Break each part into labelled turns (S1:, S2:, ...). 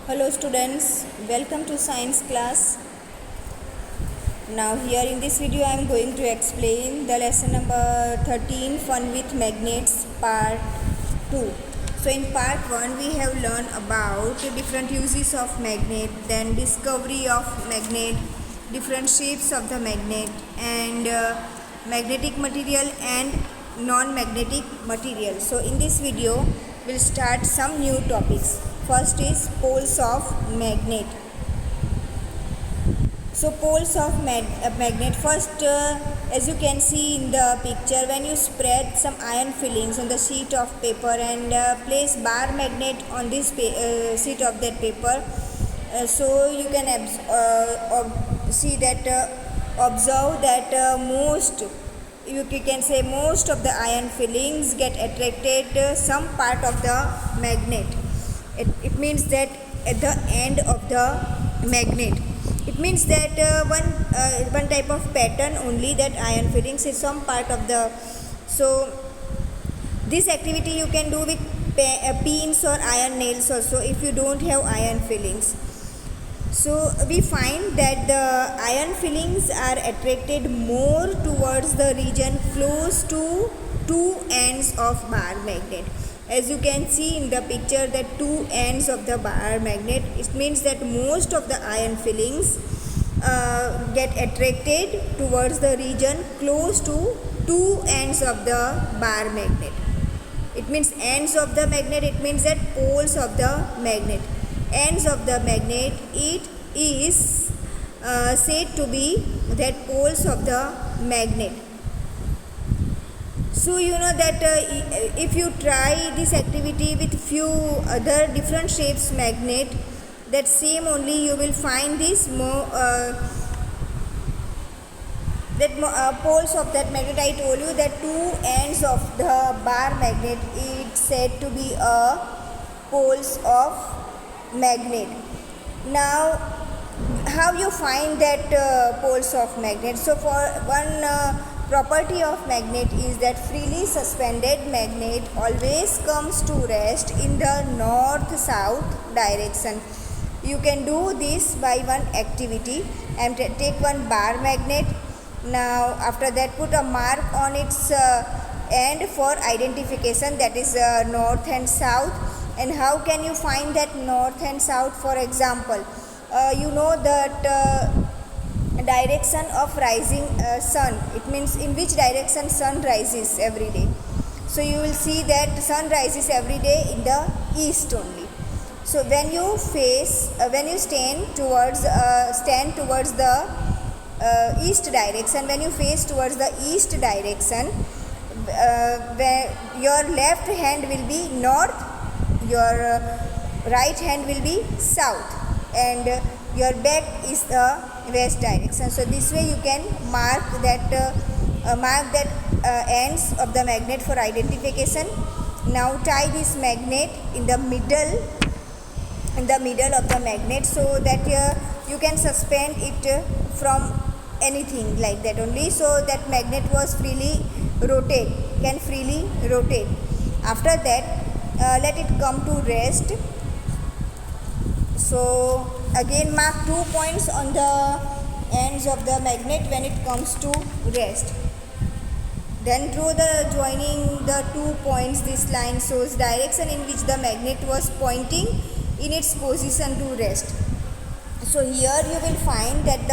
S1: Hello students, welcome to science class. Now here in this video I am going to explain the lesson number 13, fun with magnets, part 2. So in part 1 we have learned about different uses of magnet, then discovery of magnet, different shapes of the magnet, and magnetic material and non-magnetic material. So in this video we'll start some new topics. First is poles of magnet. So poles of magnet. First, as you can see in the picture, when you spread some iron fillings on the sheet of paper and place bar magnet on this sheet of that paper, so you can see that observe that most of the iron fillings get attracted some part of the magnet. It means that at the end of the magnet, it means that one type of pattern only, that iron fillings is some part of the. So this activity you can do with pins or iron nails also if you don't have iron fillings. So we find that the iron fillings are attracted more towards the region close to two ends of bar magnet. As you can see in the picture, that two ends of the bar magnet, it means that most of the iron fillings get attracted towards the region close to two ends of the bar magnet. It means ends of the magnet, it means that poles of the magnet. Ends of the magnet, it is said to be that poles of the magnet. So you know that if you try this activity with few other different shapes magnet, that same only you will find this poles of that magnet. I told you that two ends of the bar magnet, it's said to be poles of magnet. Now how you find that poles of magnet? So for one property of magnet is that freely suspended magnet always comes to rest in the north-south direction. You can do this by one activity, and take one bar magnet. Now after that put a mark on its end for identification, that is north and south. And how can you find that north and south? For example, you know that direction of rising sun, it means in which direction sun rises every day. So you will see that sun rises every day in the east only. So when you stand towards the east direction, when you face towards the east direction, where your left hand will be north, your right hand will be south, and your back is the west direction. So this way you can mark that ends of the magnet for identification. Now tie this magnet in the middle of the magnet, so that you can suspend it from anything like that only, so that magnet can freely rotate. After that let it come to rest. So again mark 2 points on the ends of the magnet when it comes to rest. Then draw the joining the 2 points. This line shows direction in which the magnet was pointing in its position to rest. So here you will find that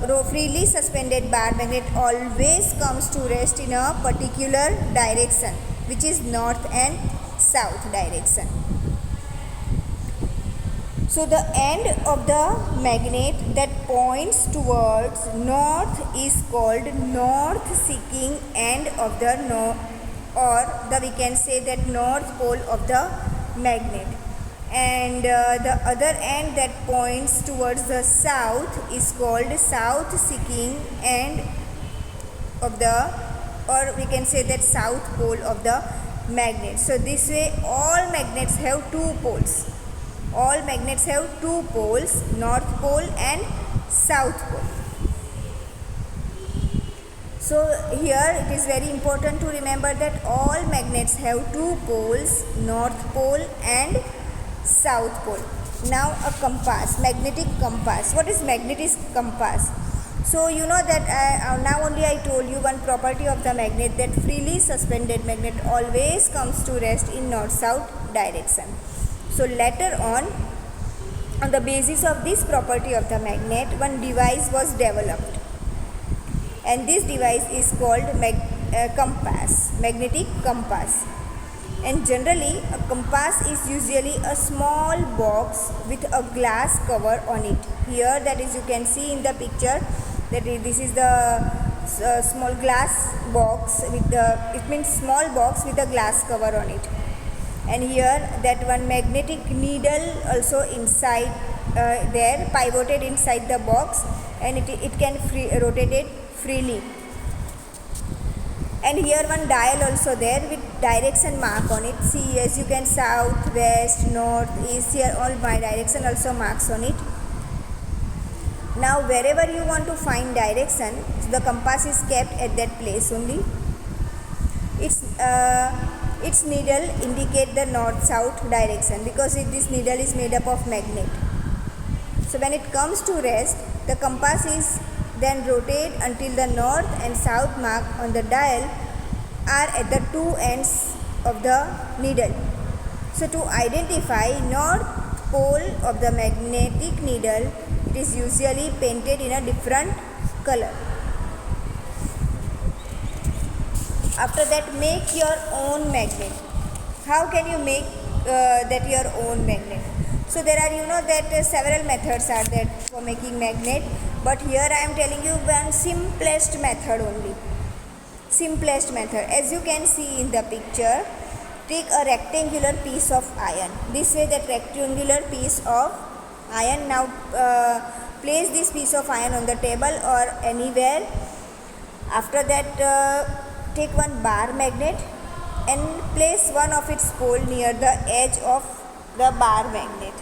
S1: the freely suspended bar magnet always comes to rest in a particular direction, which is north and south direction. So the end of the magnet that points towards north is called north-seeking end of the we can say that north pole of the magnet. And the other end that points towards the south is called south-seeking end of the, or we can say that south pole of the magnet. So this way all magnets have two poles. All magnets have two poles, north pole and south pole. So here it is very important to remember that all magnets have two poles, north pole and south pole. Now a compass, magnetic compass. What is magnetic compass? So you know that now only I told you one property of the magnet, that freely suspended magnet always comes to rest in north-south direction. So later on the basis of this property of the magnet, one device was developed, and this device is called compass, magnetic compass. And generally a compass is usually a small box with a glass cover on it. Here, that is, you can see in the picture that this is the small glass box with the, it means small box with a glass cover on it. And here that one magnetic needle also inside there, pivoted inside the box, and it can rotate it freely. And here one dial also there with direction mark on it. See, as you can, south, west, north, east, here all my direction also marks on it. Now wherever you want to find direction, the compass is kept at that place only. Its needle indicate the north-south direction because this needle is made up of magnet. So when it comes to rest, the compass is then rotate until the north and south mark on the dial are at the two ends of the needle. So to identify north pole of the magnetic needle, it is usually painted in a different color. After that, make your own magnet. How can you make that your own magnet? So there are, you know, that several methods are there for making magnet, but here I am telling you one simplest method only. Simplest method. As you can see in the picture, take a rectangular piece of iron. This way, that rectangular piece of iron. Now place this piece of iron on the table or anywhere. After that, take one bar magnet and place one of its pole near the edge of the bar magnet.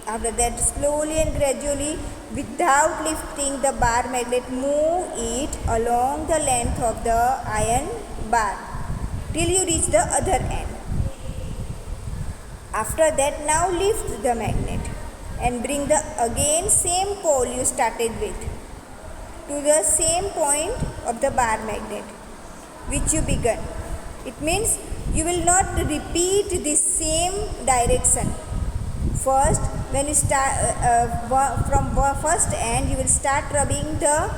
S1: After that, slowly and gradually, without lifting the bar magnet, move it along the length of the iron bar till you reach the other end. After that, now lift the magnet and bring the again same pole you started with to the same point of the bar magnet which you began. It means you will not repeat the same direction. First, when you start from first end, you will start rubbing the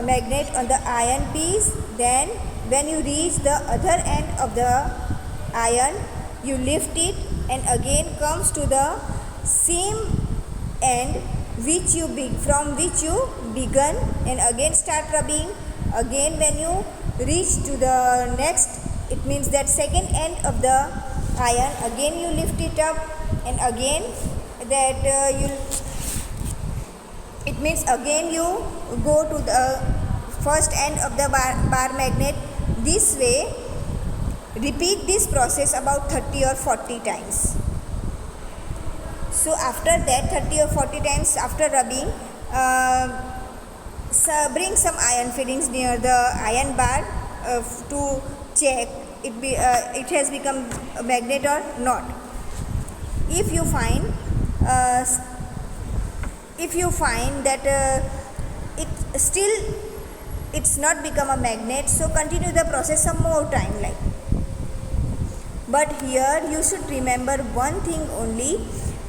S1: magnet on the iron piece. Then when you reach the other end of the iron, you lift it and again comes to the same end from which you began, and again start rubbing. Again when you reach to the next, it means that second end of the iron, again you lift it up, and again that it means again you go to the first end of the bar magnet. This way, repeat this process about 30 or 40 times. So after that 30 or 40 times, after rubbing, bring some iron fillings near the iron bar to check it has become a magnet or not. If you find that it's not become a magnet, so continue the process some more time like. But here you should remember one thing only,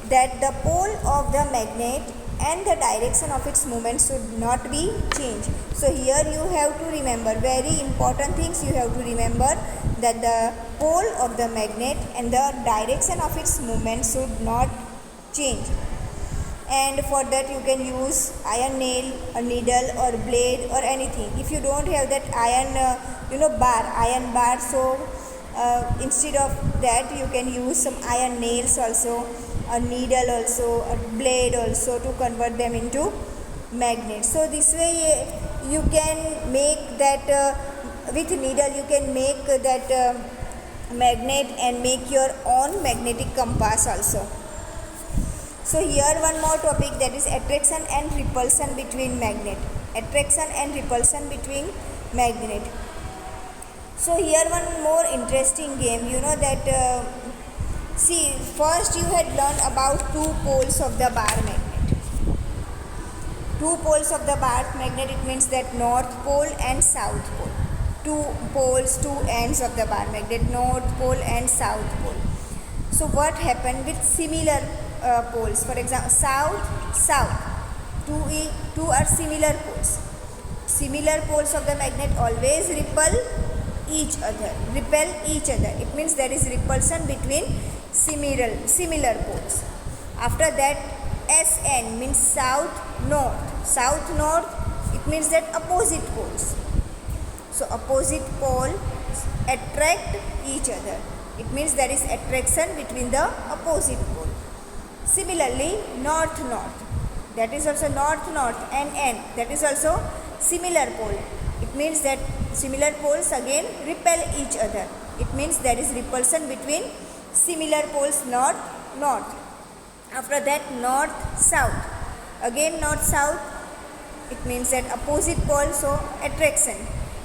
S1: that the pole of the magnet and the direction of its movement should not be changed. So here you have to remember very important things. You have to remember that the pole of the magnet and the direction of its movement should not change. And for that you can use iron nail, a needle or blade or anything. If you don't have that iron bar, so instead of that you can use some iron nails also, a needle also, a blade also, to convert them into magnets. So this way you can make that with needle you can make that magnet and make your own magnetic compass also. So here one more topic, that is attraction and repulsion between magnet. Attraction and repulsion between magnet. So here one more interesting game, you know that see, first you had learned about two poles of the bar magnet. Two poles of the bar magnet, it means that north pole and south pole. Two poles, two ends of the bar magnet, north pole and south pole. So what happened with similar poles? For example, south, south. Two are similar poles. Similar poles of the magnet always repel each other. It means there is repulsion between similar poles. After that, SN means south north. South north, it means that opposite poles. So opposite poles attract each other. It means there is attraction between the opposite pole. Similarly, north north, that is also north north, and N, that is also similar pole. It means that similar poles again repel each other. It means there is repulsion between similar poles north north. After that, north south, again north south, it means that opposite poles, so attraction.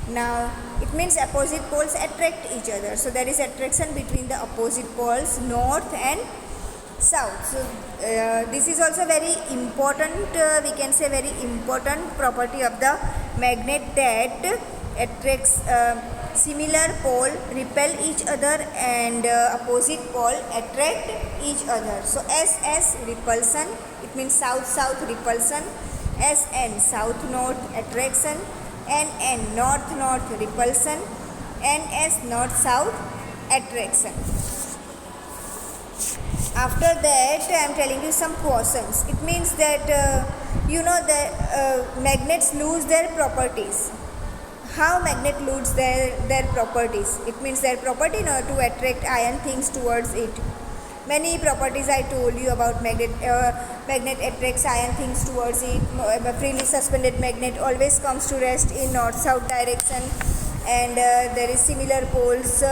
S1: Now it means opposite poles attract each other, so there is attraction between the opposite poles north and south. So this is also very important, we can say very important property of the magnet, that attracts similar pole repel each other and opposite pole attract each other. So SS repulsion, it means south south repulsion. SN south north attraction. NN north north repulsion. NS north south attraction. After that, I am telling you some questions. It means that magnets lose their properties. How magnet lose their properties? It means their property to attract iron things towards it. Many properties I told you about magnet. Magnet attracts iron things towards it. A freely suspended magnet always comes to rest in north-south direction, and there is similar poles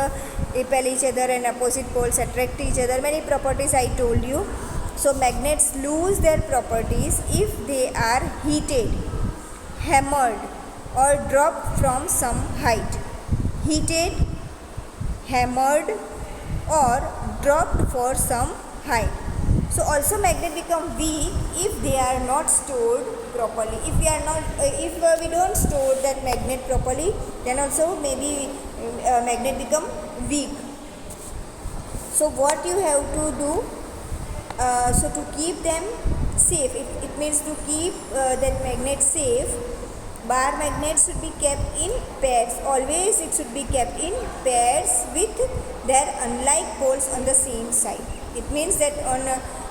S1: repel each other and opposite poles attract each other. Many properties I told you. So magnets lose their properties if they are heated, hammered, or dropped from some height. Heated, hammered, or dropped for some height. So also magnet become weak if they are not stored properly. If we don't store that magnet properly, then also maybe magnet become weak. So what you have to do? So to keep them safe, it means to keep that magnet safe, bar magnets should be kept in pairs. Always it should be kept in pairs with their unlike poles on the same side. It means that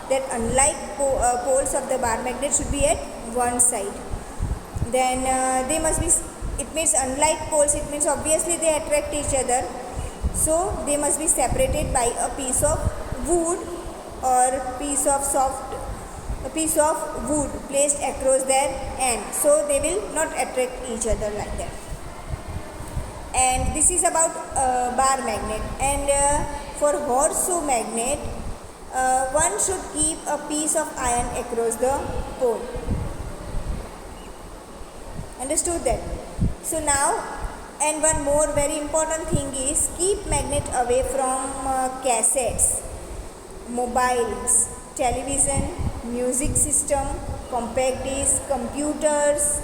S1: that unlike poles of the bar magnet should be at one side. Then they must be, it means unlike poles, it means obviously they attract each other. So they must be separated by a piece of wood or piece of wood placed across their end, so they will not attract each other like that. And this is about bar magnet. And for horseshoe magnet, one should keep a piece of iron across the pole. Understood that? So now, and one more very important thing is, keep magnet away from cassettes, mobiles, television, music system, compact disc, computers,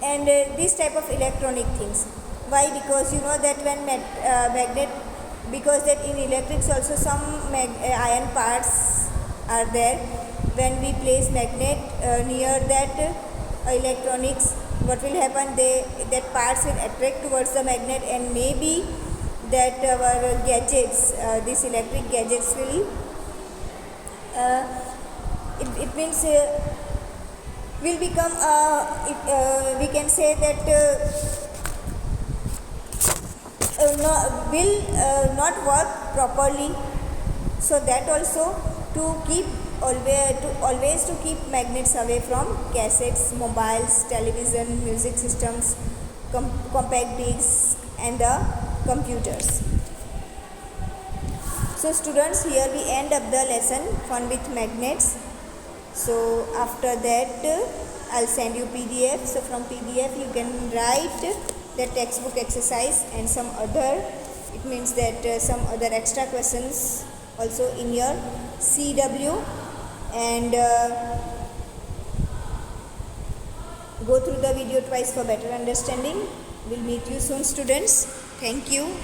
S1: and this type of electronic things. Why? Because you know that when magnet, because that in electrics also some iron parts are there. When we place magnet near that electronics, what will happen? That parts will attract towards the magnet, and maybe that our gadgets, these electric gadgets will it means will become we can say that will not work properly. So that also to keep always to keep magnets away from cassettes, mobiles, television, music systems, compact discs, and the computers. So students, here we end up the lesson fun with magnets. So after that I'll send you PDF. So from PDF you can write the textbook exercise and some other, it means that some other extra questions also in your CW, and go through the video twice for better understanding. We'll meet you soon, students. Thank you.